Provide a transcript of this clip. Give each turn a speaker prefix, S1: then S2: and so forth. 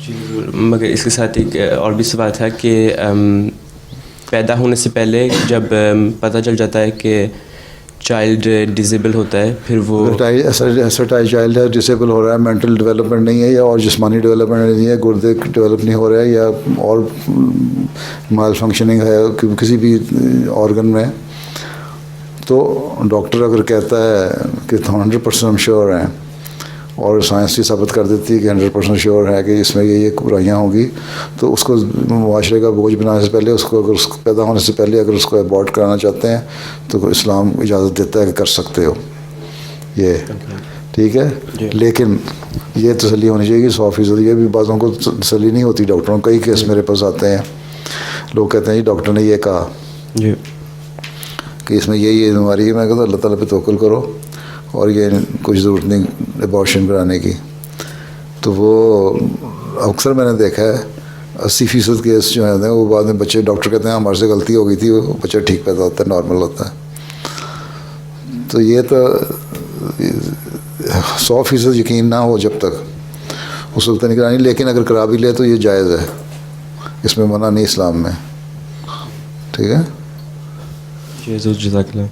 S1: جی ضرور، مگر اس کے ساتھ ایک اور بھی سوال تھا کہ پیدا ہونے سے پہلے جب پتہ چل جاتا ہے کہ چائلڈ ڈیزیبل ہوتا ہے، پھر وہ
S2: ایسا چائلڈ ہے ڈسیبل ہو رہا ہے، مینٹل ڈیولپمنٹ نہیں ہے یا اور جسمانی ڈیولپمنٹ نہیں ہے، گردے ڈیولپ نہیں ہو رہا ہے یا اور مال فنکشننگ ہے کسی بھی آرگن میں، تو ڈاکٹر اگر کہتا ہے کہ 100% ہم شیور ہیں اور سائنس بھی ثابت کر دیتی ہے کہ 100% شیور ہے کہ اس میں یہ برائیاں ہوں گی، تو اس کو معاشرے کا بوجھ بنانے سے پہلے، اس کو اگر اس پیدا ہونے سے پہلے اگر اس کو ابورٹ کرانا چاہتے ہیں تو اسلام اجازت دیتا ہے کہ کر سکتے ہو یہ، ٹھیک ہے. لیکن یہ تسلی ہونی چاہیے کہ 100%. یہ بھی بعضوں کو تسلی نہیں ہوتی ڈاکٹروں. کئی کیس میرے پاس آتے ہیں، لوگ کہتے ہیں جی ڈاکٹر نے یہ کہا کہ اس میں یہ بیماری ہے. میں کہتا ہوں اللہ تعالیٰ پہ توکل کرو اور یہ کچھ ضرورت نہیں ابارشن کرانے کی. تو وہ اکثر میں نے دیکھا ہے 80% کیس جو ہیں وہ بعد میں بچے ڈاکٹر کہتے ہیں ہمارے سے غلطی ہو گئی تھی، وہ بچہ ٹھیک پیدا ہوتا ہے، نارمل ہوتا ہے. تو یہ تو 100% یقین نہ ہو جب تک اس وقت نہیں کرانی. لیکن اگر کرا بھی لے تو یہ جائز ہے، اس میں منع نہیں اسلام میں. ٹھیک ہے.
S1: جزاک اللہ.